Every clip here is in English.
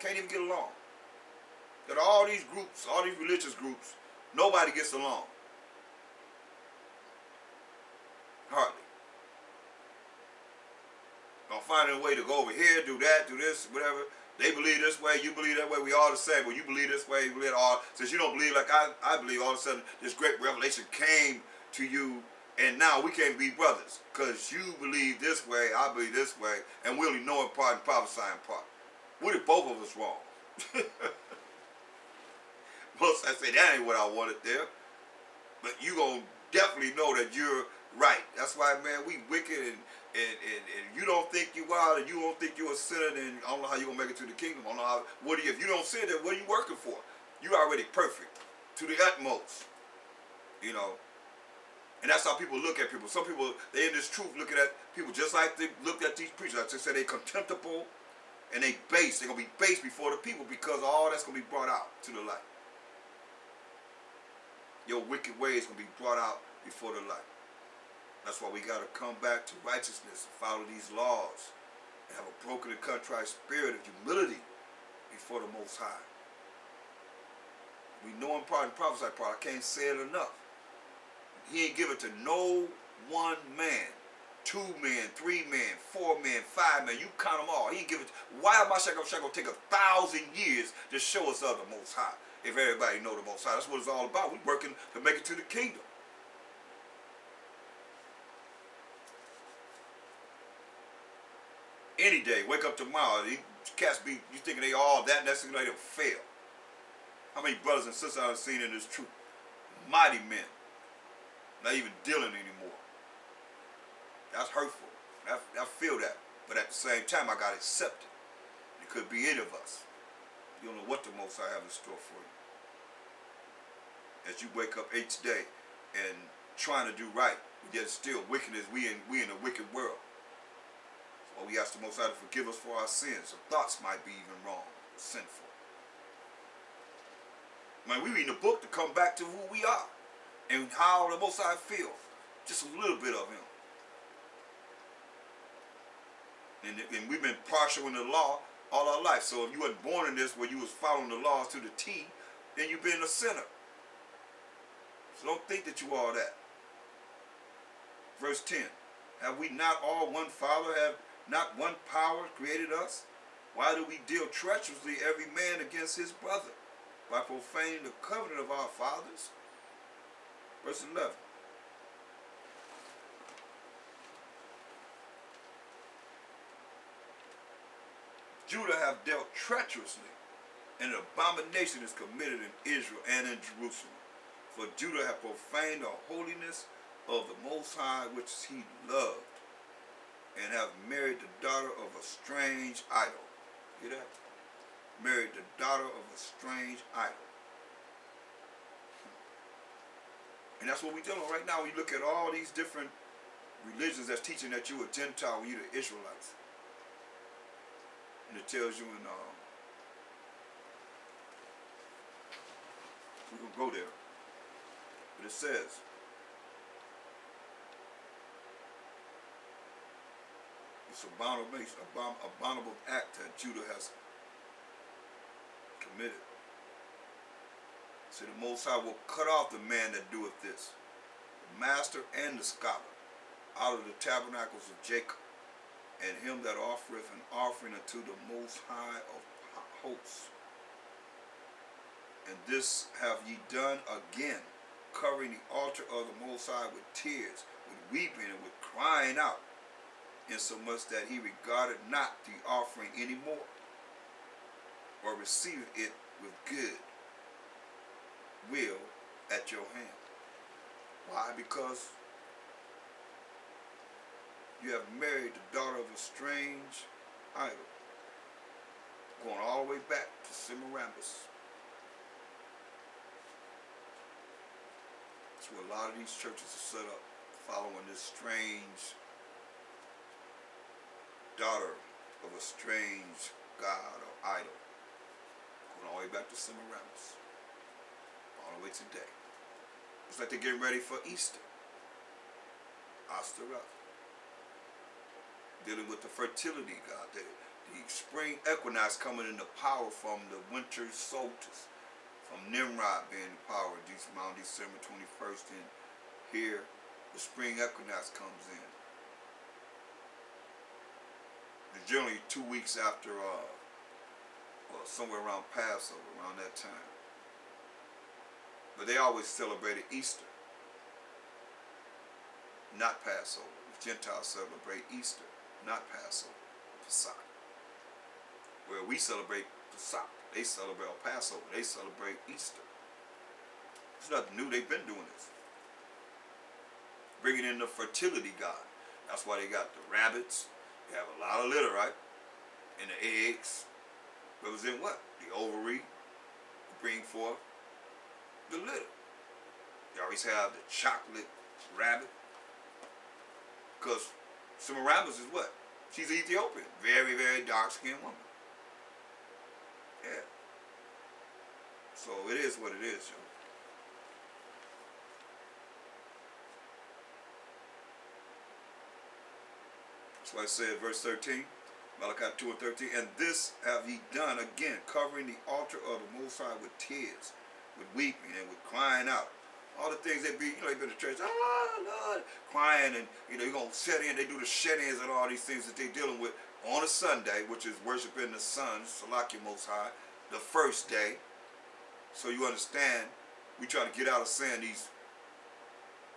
Can't even get along. Got all these groups, all these religious groups, nobody gets along. Hardly. Gonna find a way to go over here, do that, do this, whatever. They believe this way, you believe that way, we all the same. Well, you believe this way, you believe all. Since you don't believe like I believe, all of a sudden this great revelation came to you, and now we can't be brothers. Because you believe this way, I believe this way, and we only know in part and prophesy in part. What if both of us wrong? Most I say that ain't what I wanted there. But you gonna definitely know that you're right. That's why, man, we wicked and you don't think you are, and you don't think you're a sinner, then I don't know how you're gonna make it to the kingdom. I don't know how. If you don't sin, then what are you working for? You're already perfect to the utmost. You know. And that's how people look at people. Some people, they in this truth looking at people just like they looked at these preachers. I just said they contemptible and they base. They're gonna be base before the people because all that's gonna be brought out to the light. Your wicked ways gonna be brought out before the light. That's why we gotta come back to righteousness and follow these laws and have a broken and contrite spirit of humility before the Most High. We know in part and prophesy part. I can't say it enough. He ain't give it to no one man, 2 men, 3 men, 4 men, 5 men. You count them all. He ain't give it. Why am I gonna take 1,000 years to show us of the Most High? If everybody know the Most High, that's what it's all about. We working to make it to the kingdom. Any day, wake up tomorrow. These cats be you thinking they all that, and that's thing they don't fail. How many brothers and sisters I've seen in this truth? Mighty men. Not even dealing anymore. That's hurtful. I feel that. But at the same time, I got to accept it. It could be any of us. You don't know what the Most High have in store for you. As you wake up each day and trying to do right, yet still wickedness, we in a wicked world. So we ask the Most High to forgive us for our sins. Our thoughts might be even wrong, sinful. Man, we reading the book to come back to who we are and how the Most High feels. Just a little bit of Him. And we've been partial in the law all our life. So if you weren't born in this where you was following the laws to the T, then you've been a sinner. So don't think that you are that. Verse 10. Have we not all one Father? Have not one power created us? Why do we deal treacherously every man against his brother? By profaning the covenant of our fathers? Verse 11. Judah have dealt treacherously, and an abomination is committed in Israel and in Jerusalem. For Judah have profaned the holiness of the Most High, which he loved, and have married the daughter of a strange idol. Hear that? Married the daughter of a strange idol. And that's what we're dealing with right now. When you look at all these different religions that's teaching that you're a Gentile when you're the Israelites. And it tells you in, we can go there. But it says, it's abominable act that Judah has committed. See, the Most High will cut off the man that doeth this, the master and the scholar, out of the tabernacles of Jacob, and him that offereth an offering unto the Most High of hosts. And this have ye done again, covering the altar of the Most High with tears, with weeping, and with crying out, insomuch that he regarded not the offering any more, or received it with good will at your hand. Why? Because you have married the daughter of a strange idol, going all the way back to Semiramis. That's where a lot of these churches are set up, following this strange daughter of a strange god or idol, going all the way back to Semiramis, all the way today. It's like they're getting ready for Easter. Oster up. Dealing with the fertility god, the The spring equinox coming into power from the winter solstice, from Nimrod being in power around December 21st, and here the spring equinox comes in. It's generally 2 weeks after, or somewhere around Passover, around that time. But they always celebrated Easter, not Passover. The Gentiles celebrate Easter, not Passover, Pesach. Where we celebrate Pesach, they celebrate Passover, they celebrate Easter. It's nothing new, they've been doing this. Bringing in the fertility god. That's why they got the rabbits. They have a lot of litter, right? And the eggs represent what? The ovary bring forth the litter. They always have the chocolate rabbit. Because Semiramis is what? She's Ethiopian. Very, very dark-skinned woman. Yeah. So it is what it is, y'all. That's why I said, verse 13, Malachi 2 and 13, and this have ye done again, covering the altar of the Most High with tears, with weeping, and with crying out. All the things they be, they've been to church, Lord, crying, and, you're going to set in, they do the shut-ins and all these things that they're dealing with on a Sunday, which is worshiping the sun, Salaki Most High, the first day. So you understand, we try to get out of saying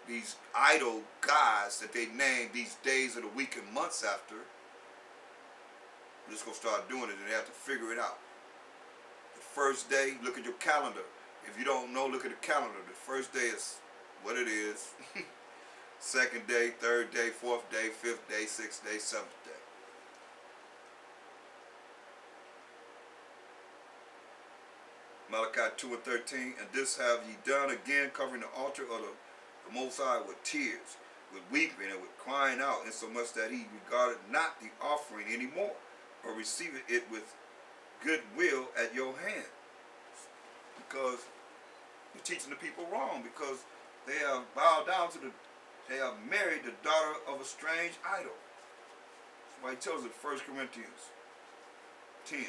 these idol gods that they name these days of the week and months after. We're just going to start doing it, and they have to figure it out. The first day, look at your calendar. If you don't know, look at the calendar. The first day is what it is. Second day, third day, fourth day, fifth day, sixth day, seventh day. Malachi 2 and 13, and this have ye done again, covering the altar of the Most High with tears, with weeping, and with crying out, insomuch that he regarded not the offering anymore, or received it with good will at your hand. Because you're teaching the people wrong, because they have bowed down to they have married the daughter of a strange idol. That's why he tells it in 1 Corinthians 10,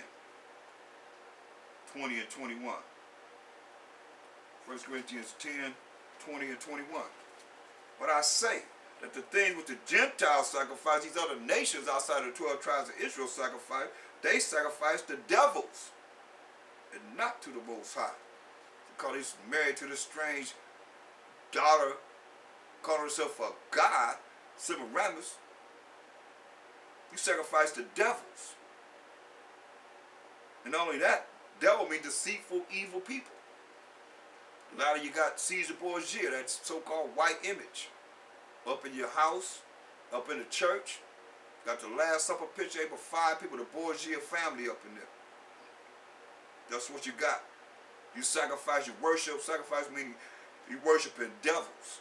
20 and 21. 1 Corinthians 10, 20 and 21. But I say that the things which the Gentiles sacrifice, these other nations outside of the 12 tribes of Israel sacrifice, they sacrifice to devils and not to the Most High. Because he's married to this strange daughter, calling herself a god, Semiramis. You sacrifice to devils. And not only that, devil means deceitful, evil people. A lot of you got Caesar Borgia, that so-called white image, up in your house, up in the church. Got the Last Supper picture, able 5 people, the Borgia family up in there. That's what you got. You sacrifice, you worship. Sacrifice meaning you worshiping devils,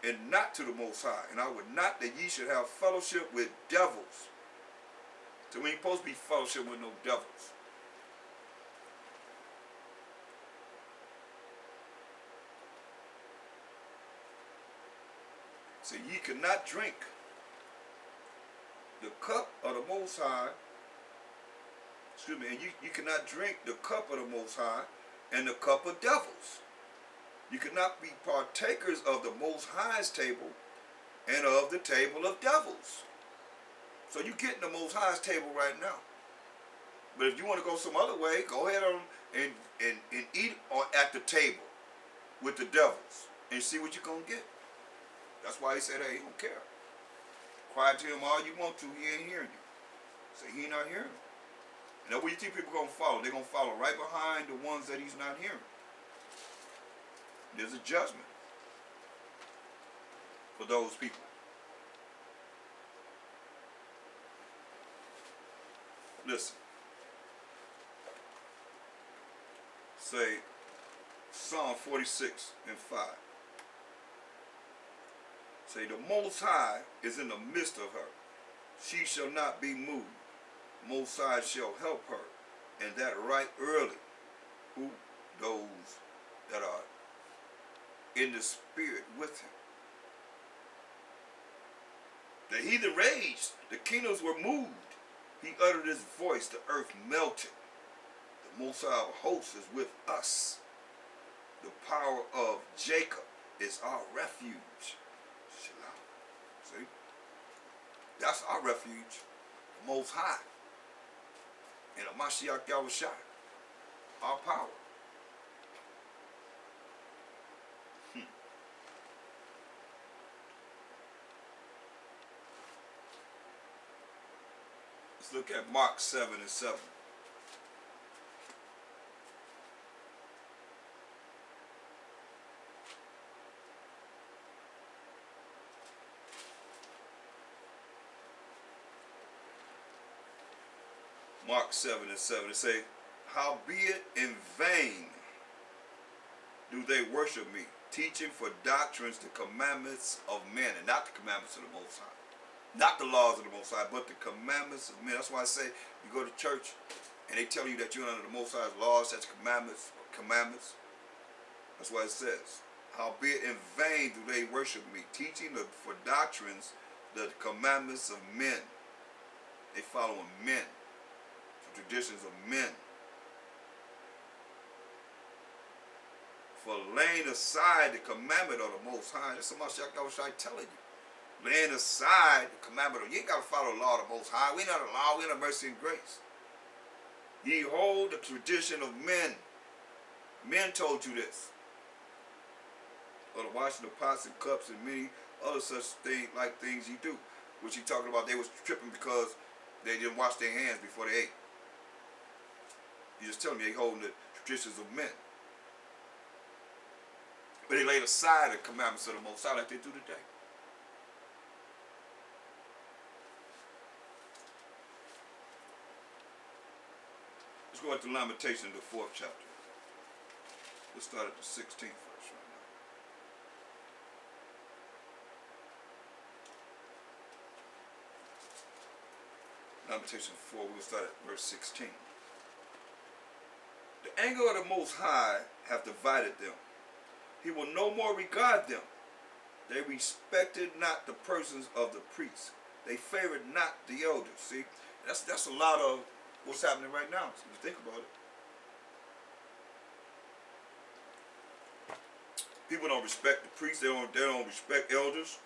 and not to the Most High. And I would not that ye should have fellowship with devils. So we ain't supposed to be fellowship with no devils. So ye cannot drink the cup of the Most High. Excuse me, and you cannot drink the cup of the Most High and the cup of devils. You cannot be partakers of the Most High's table and of the table of devils. So you're getting the Most High's table right now. But if you want to go some other way, go ahead and eat at the table with the devils and see what you're going to get. That's why he said, hey, he don't care. Quiet to him all you want to, he ain't hearing you. Say, he ain't not hearing you. And that's what you think people are going to follow. They're going to follow right behind the ones that he's not hearing. There's a judgment for those people. Listen. Say Psalm 46 and 5. Say, the Most High is in the midst of her. She shall not be moved. Most High shall help her, and that right early. Who? Those that are in the spirit with him. The heathen raged. The kingdoms were moved. He uttered his voice, the earth melted. The Most High of hosts is with us. The power of Jacob is our refuge. Shalom. See? That's our refuge. The Most High. And a Mashiach Yahushua. Our power. Let's look at Mark 7 and 7. Mark 7 and 7. It say, howbeit in vain do they worship me, teaching for doctrines the commandments of men, and not the commandments of the Most High. Not the laws of the Most High, but the commandments of men. That's why I say, you go to church, and they tell you that you're under the Most High's laws, that's commandments. That's why it says, howbeit in vain do they worship me, teaching for doctrines the commandments of men. They following men. Traditions of men, for laying aside the commandment of the Most High. That's so much I was telling you. Laying aside the commandment of, you ain't got to follow the law of the Most High. We not the law, we not mercy and grace. Ye hold the tradition of men. Men told you this. Or the washing of pots and cups and many other such things you do. Which he talking about, they was tripping because they didn't wash their hands before they ate. You just tell me they holding the traditions of men. But they laid aside the commandments of the Most High like they do today. Let's go into Lamentation, the 4th chapter. Let's start at the 16th verse right now. Lamentation 4, we'll start at verse 16. The anger of the Most High hath divided them. He will no more regard them. They respected not the persons of the priests. They favored not the elders. See, that's a lot of what's happening right now. So you think about it. People don't respect the priests. They don't respect elders.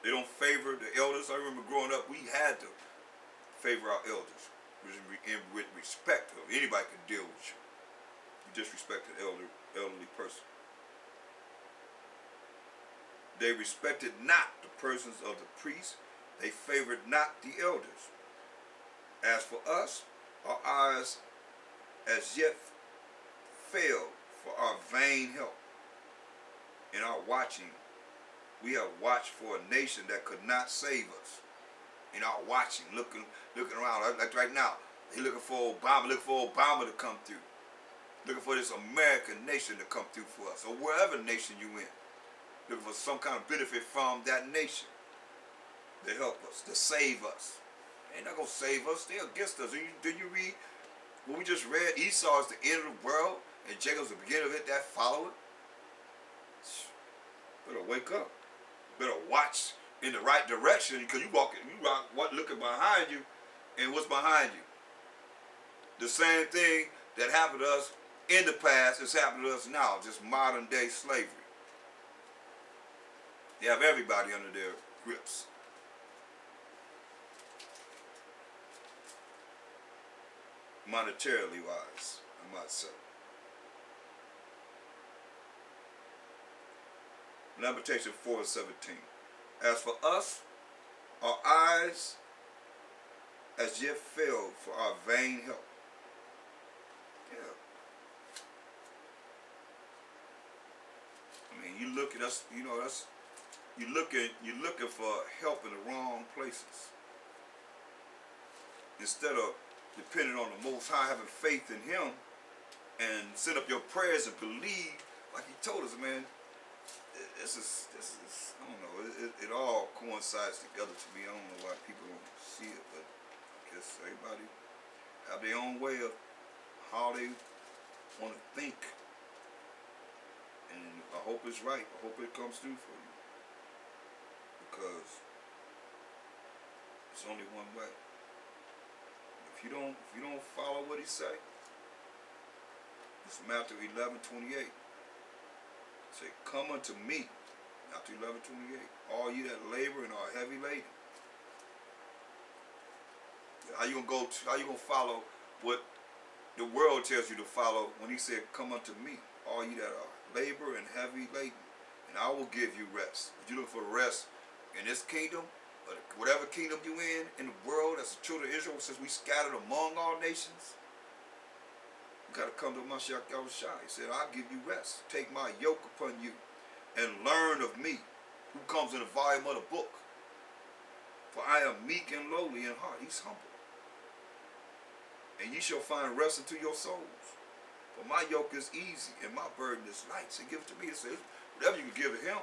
They don't favor the elders. I remember growing up, we had to favor our elders. With respect, anybody can deal with you. You disrespect an elderly person. They respected not the persons of the priests. They favored not the elders. As for us, our eyes as yet failed for our vain help. In our watching, we have watched for a nation that could not save us. In our watching, looking around, like right now, they looking for Obama to come through. Looking for this American nation to come through for us, or wherever nation you in. Looking for some kind of benefit from that nation to help us, to save us. They're not going to save us. They're against us. Did you read what we just read? Esau is the end of the world, and Jacob's the beginning of it, that follow it. Better wake up. Better watch in the right direction, because you looking behind you, and what's behind you? The same thing that happened to us in the past is happening to us now, just modern day slavery. They have everybody under their grips. Monetarily wise, I might say. Lamentation 4 and 17. As for us, our eyes as yet failed for our vain help. Yeah. I mean, you look at us, you're looking for help in the wrong places. Instead of depending on the Most High, having faith in Him, and set up your prayers and believe, like He told us, man. This is I don't know. It all coincides together to me. I don't know why people don't see it, but I guess everybody have their own way of how they want to think, and I hope it's right. I hope it comes through for you, because it's only one way. if you don't follow what he say, it's Matthew 11:28. Say, come unto me, Matthew 11:28, all you that labor and are heavy laden. How you gonna follow what the world tells you to follow when he said, come unto me, all you that are labor and heavy laden, and I will give you rest. If you look for rest in this kingdom, or whatever kingdom you in the world, as the children of Israel, since we scattered among all nations, you got to come to Mashiach Yahushua. He said, I'll give you rest. Take my yoke upon you and learn of me, who comes in the volume of the book. For I am meek and lowly in heart. He's humble. And ye shall find rest unto your souls. For my yoke is easy and my burden is light. So give it to me. It says, whatever you can give to him,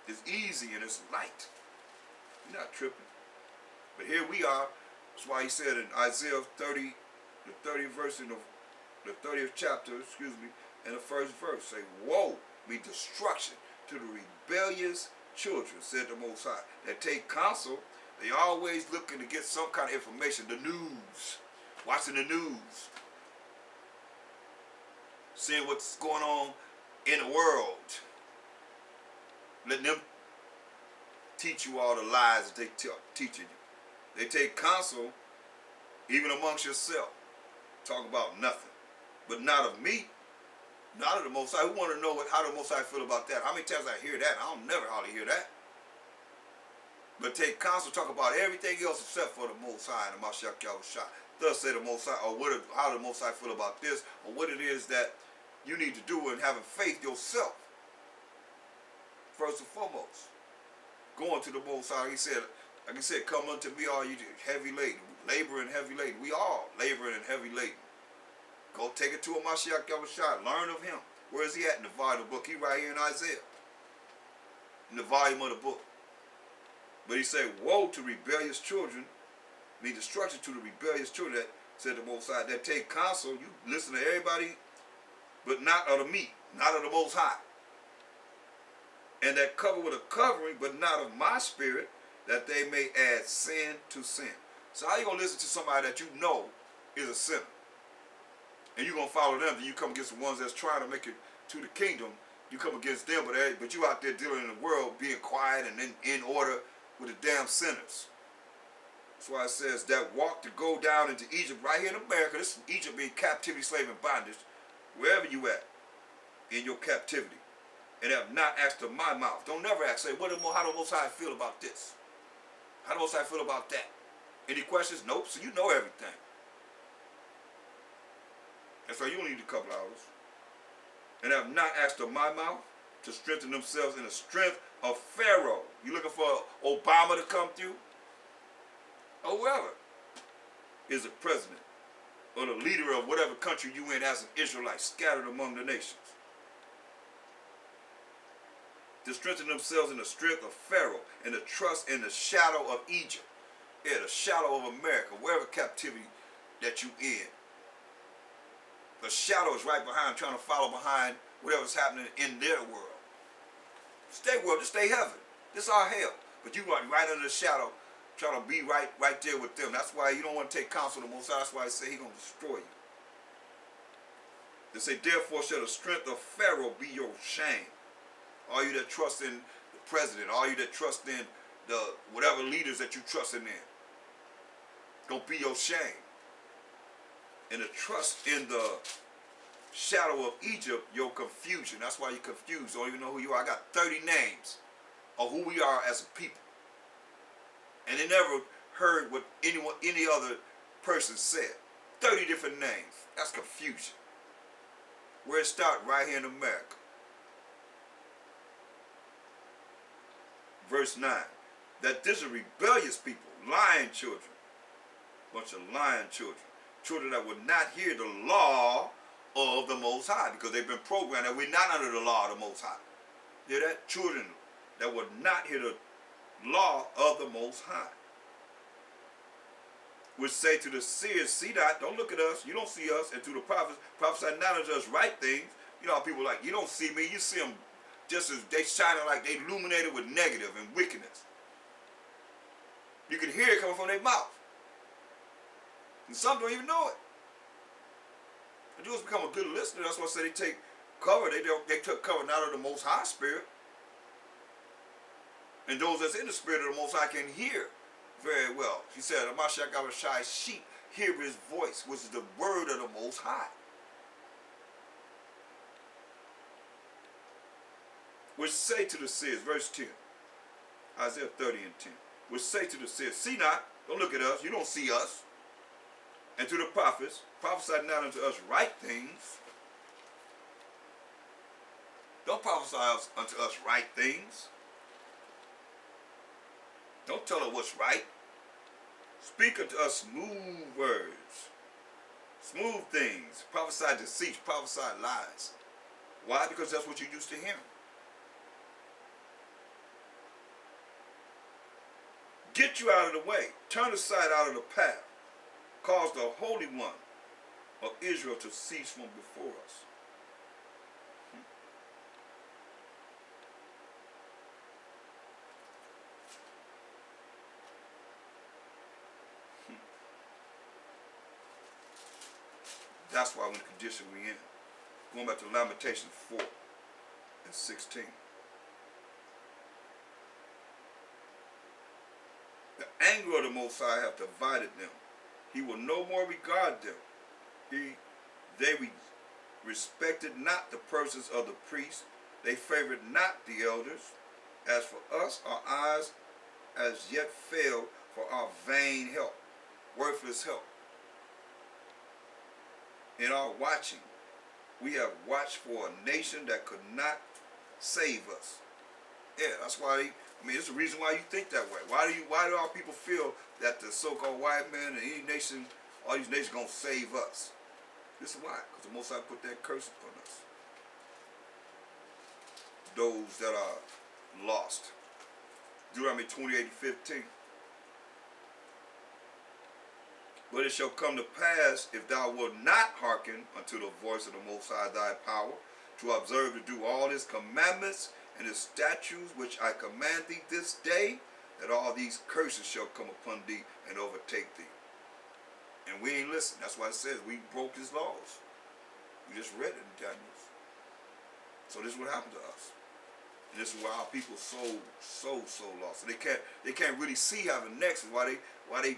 it's easy and it's light. You're not tripping. But here we are. That's why he said in Isaiah 30, the 30th verse in the 30th chapter, in the first verse, say, woe, mean destruction to the rebellious children, said the Most High, that take counsel. They always looking to get some kind of information, the news, watching the news, seeing what's going on in the world, letting them teach you all the lies that they teaching you. They take counsel even amongst yourself, talk about nothing, but not of me, not of the Most High. Who want to know how the Most High feel about that? How many times I hear that? I don't never hardly hear that. But take counsel, talk about everything else except for the Most High and the Mashiach Yahushua. Thus say the Most High, or how the Most High feel about this, or what it is that you need to do in having faith yourself. First and foremost, going to the Most High, he said, like he said, come unto me all you heavy laden, labor and heavy laden. We all laboring and heavy laden. Go take it to a Mashiach Yahushua. Learn of him. Where is he at in the volume of the book? He right here in Isaiah, in the volume of the book. But he said, woe to rebellious children, mean destruction to the rebellious children, that said the Most High, that take counsel. You listen to everybody, but not of the me, not of the Most High. And that cover with a covering, but not of my spirit, that they may add sin to sin. So how you going to listen to somebody that you know is a sinner? And you're going to follow them, then you come against the ones that's trying to make it to the kingdom. You come against them, but you out there dealing in the world, being quiet and in order with the damn sinners. That's why it says that walk to go down into Egypt, right here in America. This is Egypt being captivity, slave, and bondage, wherever you at in your captivity, and have not asked of my mouth. Don't never ask, say, how the Most High feel about this? How the Most High feel about that? Any questions? Nope. So you know everything. And so you don't need a couple hours. And have not asked of my mouth to strengthen themselves in the strength of Pharaoh. You looking for Obama to come through? Or whoever is the president or the leader of whatever country you in as an Israelite scattered among the nations. To strengthen themselves in the strength of Pharaoh and to trust in the shadow of Egypt. Yeah, the shadow of America, wherever captivity that you in. The shadow is right behind, trying to follow behind whatever's happening in their world. Stay world, just stay heaven. This our hell. But you are right under the shadow, trying to be right there with them. That's why you don't want to take counsel of the Most High. That's why he say he's going to destroy you. They say, therefore shall the strength of Pharaoh be your shame. All you that trust in the president, all you that trust in the whatever leaders that you trust in, gonna be your shame. And the trust in the shadow of Egypt, your confusion. That's why you're confused. Don't even know who you are. I got 30 names of who we are as a people. And they never heard what any other person said. 30 different names. That's confusion. Where it start? Right here in America. Verse 9. That this is rebellious people, lying children. Bunch of lying children. Children that would not hear the law of the Most High, because they've been programmed that we're not under the law of the Most High. Hear that? Children that would not hear the law of the Most High. Which say to the seers, see not, don't look at us, you don't see us, and to the prophets, prophesy not unto us right things. You know how people like, you don't see me, you see them just as they shining like they illuminated with negative and wickedness. You can hear it coming from their mouth. And some don't even know it. The Jews become a good listener. That's why I say they take cover. They took cover not of the Most High Spirit. And those that's in the Spirit of the Most High can hear very well. He said, Amashak Abishai's sheep hear his voice, which is the word of the Most High. Which say to the seers, verse 10, Isaiah 30 and 10, which say to the seers, see not, don't look at us, you don't see us. And to the prophets, prophesy not unto us right things. Don't prophesy unto us right things. Don't tell us what's right. Speak unto us smooth words, smooth things. Prophesy deceit, prophesy lies. Why? Because that's what you used to hear. Get you out of the way. Turn aside out of the path. Cause the Holy One of Israel to cease from before us. That's why we're in the condition we're in. Going back to Lamentations 4 and 16. The anger of the Most High hath divided them. He will no more regard them. They respected not the persons of the priests. They favored not the elders. As for us, our eyes as yet fail for our vain help, worthless help. In our watching, we have watched for a nation that could not save us. Yeah, that's why, it's the reason why you think that way. Why do our people feel that the so-called white man and any nation, all these nations gonna save us? This is why, because the Most High put that curse upon us. Those that are lost. Deuteronomy 28:15. But it shall come to pass, if thou wilt not hearken unto the voice of the Most High thy power, to observe to do all his commandments and his statutes which I command thee this day, that all these curses shall come upon thee and overtake thee. And we ain't listening. That's why it says we broke his laws. We just read it in Daniel. So this is what happened to us. And this is why our people so lost. So they can't really see how the next is why they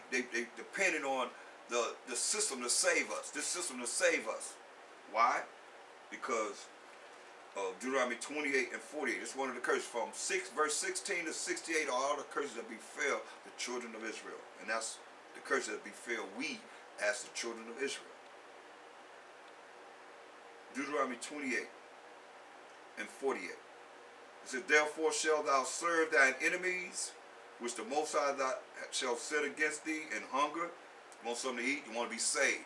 depending on the system to save us. This system to save us. Why? Because of Deuteronomy 28 and 48. It's one of the curses from verse 16 to 68 are all the curses that befell the children of Israel. And that's the curses that befell we as the children of Israel. Deuteronomy 28 and 48. It says, therefore shalt thou serve thine enemies, which the Most High thou shall set against thee in hunger. You want something to eat? You want to be saved.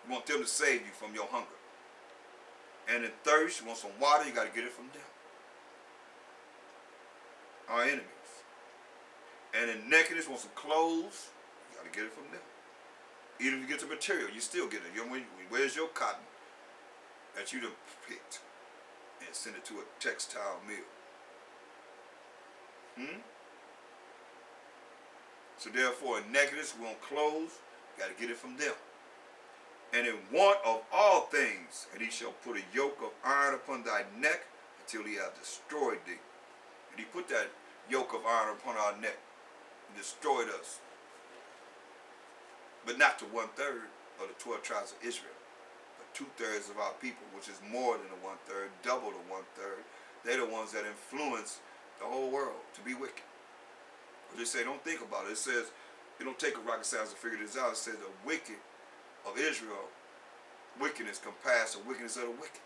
You want them to save you from your hunger. And in thirst, you want some water, you got to get it from them. Our enemies. And in nakedness, you want some clothes, you got to get it from them. Even if you get the material, you still get it. Where's your cotton that you done picked? And send it to a textile mill. So therefore, in nakedness, we want clothes, you got to get it from them. And in want of all things, and he shall put a yoke of iron upon thy neck until he hath destroyed thee. And he put that yoke of iron upon our neck and destroyed us. But not to 1/3 of the 12 tribes of Israel. 2/3 of our people, which is more than the 1/3, double the 1/3. They're the ones that influence the whole world to be wicked. But they say, don't think about it. It says, it don't take a rocket science to figure this out. It says the wicked of Israel, wickedness compares to wickedness of the wicked.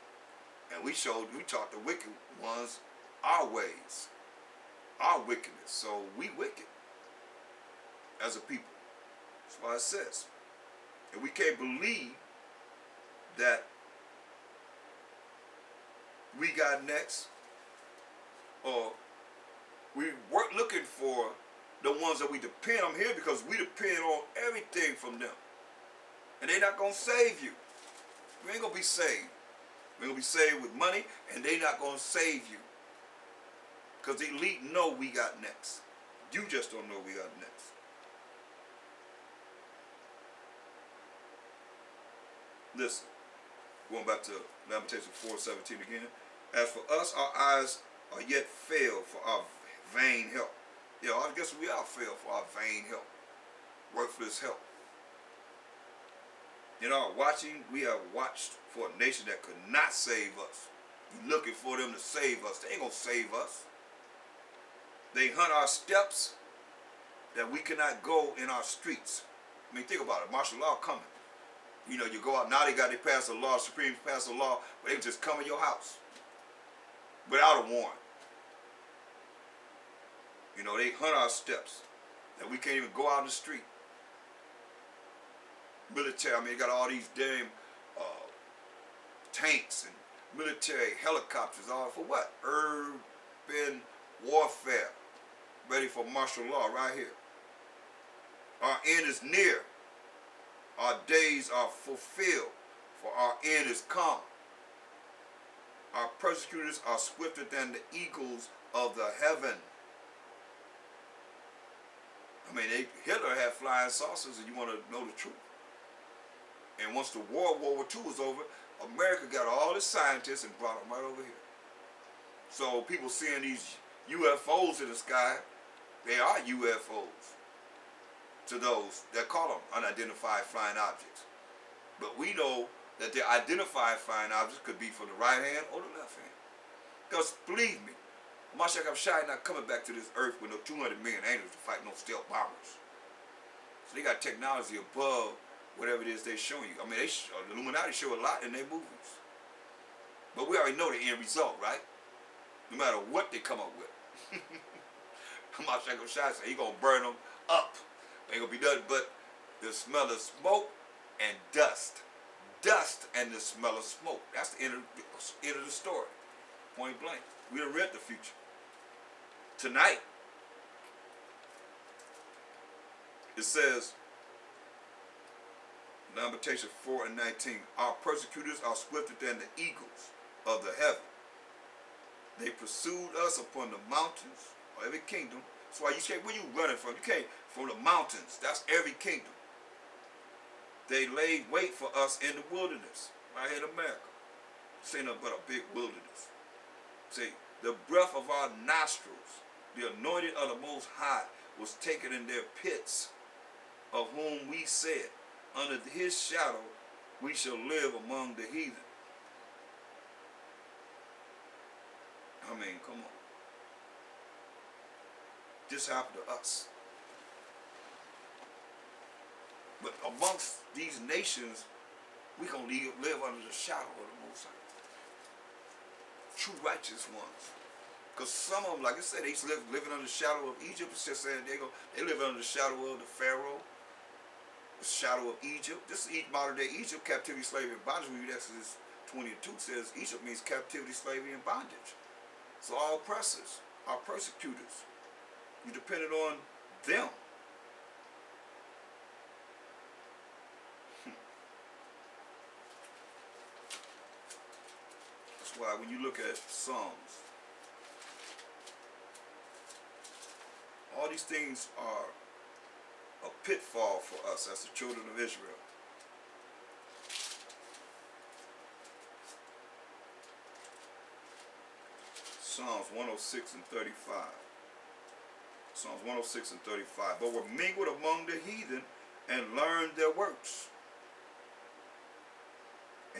And we taught the wicked ones our ways, our wickedness. So we wicked as a people. That's why it says. And we can't believe that we got next, or we weren't looking for the ones that we depend on here, because we depend on everything from them. And they're not going to save you. You ain't going to be saved. We're going to be saved with money, and they're not going to save you. Because the elite know we got next. You just don't know we got next. Listen, going back to Lamentation 4:17 again. As for us, our eyes are yet failed for our vain help. Yeah, I guess we are failed for our vain help, worthless help. In our watching, we have watched for a nation that could not save us. We're looking for them to save us. They ain't gonna save us. They hunt our steps that we cannot go in our streets. I mean, think about it. Martial law coming. You know, you go out, now they pass a law, Supreme pass a law, but they can just come in your house without a warrant. You know, they hunt our steps that we can't even go out in the street. Military, I mean, they got all these damn tanks and military helicopters, all for what? Urban warfare. Ready for martial law right here. Our end is near. Our days are fulfilled, for our end is come. Our persecutors are swifter than the eagles of the heaven. I mean, Hitler had flying saucers, and you want to know the truth. And once the World War II was over, America got all the scientists and brought them right over here. So people seeing these UFOs in the sky, they are UFOs to those that call them unidentified flying objects. But we know that the identified flying objects could be from the right hand or the left hand. Because believe me, Mashiach Abshai not coming back to this earth with no 200 million angels to fight no stealth bombers. So they got technology above whatever it is they're showing you. I mean, the Illuminati show a lot in their movies. But we already know the end result, right? No matter what they come up with. Mashiach Abshai said he's going to burn them up. Ain't going to be nothing but the smell of smoke and dust. Dust and the smell of smoke. That's the end of the story. Point blank. We done read the future. Tonight, it says, Lamentation 4:19, our persecutors are swifter than the eagles of the heaven. They pursued us upon the mountains, or every kingdom. That's why you say, where you running from? You can't from the mountains. That's every kingdom. They laid wait for us in the wilderness, right here in America. This ain't nothing but a big wilderness. See, the breath of our nostrils, the anointed of the Most High, was taken in their pits, of whom we said, under his shadow we shall live among the heathen. I mean, come on. This happened to us. But amongst these nations, we gonna live under the shadow of the Most High. True righteous ones. Because some of them, like I said, they living under the shadow of Egypt. It's just saying they live under the shadow of the Pharaoh, the shadow of Egypt. This is modern day Egypt, captivity, slavery, and bondage. We read Exodus 20:2 says Egypt means captivity, slavery, and bondage. So our oppressors, our persecutors, you depended on them. That's why when you look at Psalms, all these things are a pitfall for us as the children of Israel. Psalms 106 and 35. Psalms 106 and 35. But were mingled among the heathen and learned their works.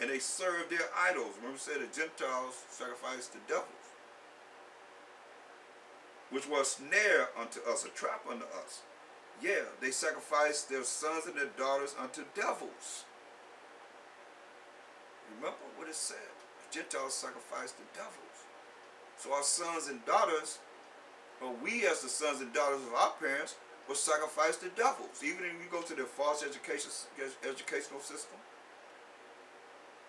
And they served their idols. Remember, it said the Gentiles sacrificed the devils, which was a snare unto us, a trap unto us. Yeah, they sacrificed their sons and their daughters unto devils. Remember what it said? The Gentiles sacrificed the devils. So our sons and daughters, or we as the sons and daughters of our parents, will sacrifice the devils. Even if you go to the false educational system,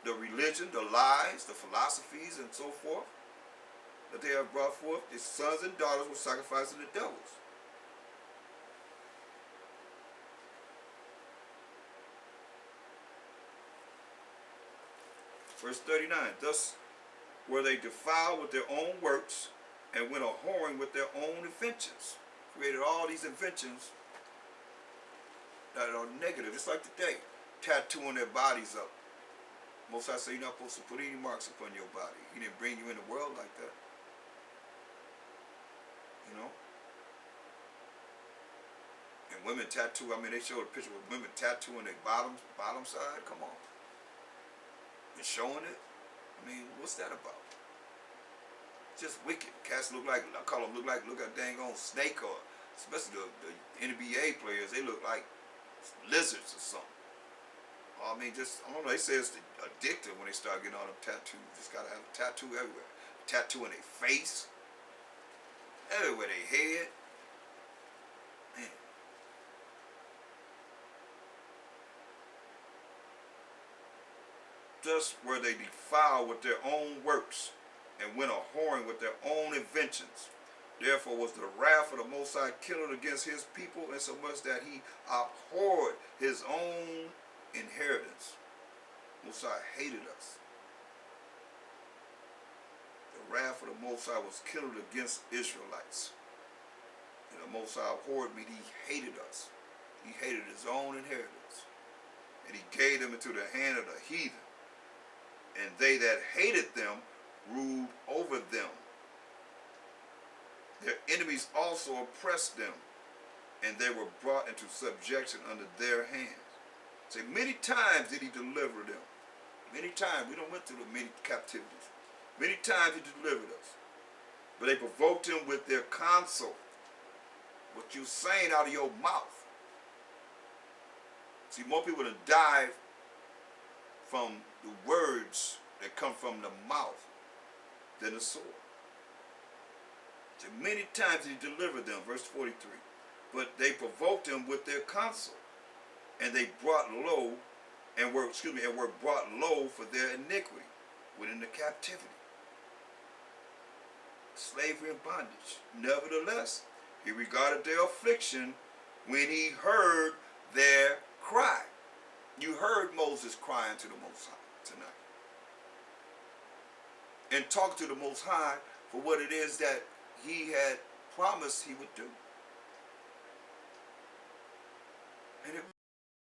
the religion, the lies, the philosophies, and so forth that they have brought forth, the sons and daughters will sacrifice to the devils. Verse 39, thus were they defiled with their own works and went a-whoring with their own inventions. Created all these inventions that are negative, just like today, tattooing their bodies up Most High say you're not supposed to put any marks upon your body. He didn't bring you in the world like that. You know? And women tattoo, I mean, they showed a picture with women tattooing their bottom side. Come on. And showing it. I mean, what's that about? Just wicked. Cats look like, I call them look like a dang on snake, or especially the NBA players, they look like lizards or something. I mean, just, I don't know, they say it's addictive when they start getting all them tattoos. Just gotta have a tattoo everywhere. Tattoo in their face, everywhere they head. Man. Just where they defile with their own works and went a whoring with their own inventions. Therefore was the wrath of the Most High kindled against his people, insomuch that he abhorred his own inheritance. Most High hated us. The wrath of the Most High was kindled against Israelites. And the Most High abhorred me, he hated us. He hated his own inheritance. And he gave them into the hand of the heathen. And they that hated them ruled over them. Their enemies also oppressed them, and they were brought into subjection under their hands. Say, many times did he deliver them. Many times. We don't went through the many captivities. Many times he delivered us. But they provoked him with their counsel. What you saying out of your mouth. See, more people have died from the words that come from the mouth than the sword. So many times he delivered them, verse 43. But they provoked him with their counsel, and they brought low, and were brought low for their iniquity within the captivity, slavery and bondage. Nevertheless, he regarded their affliction when he heard their cry. You heard Moses crying to the Most High tonight, and talk to the Most High for what it is that he had promised he would do. And it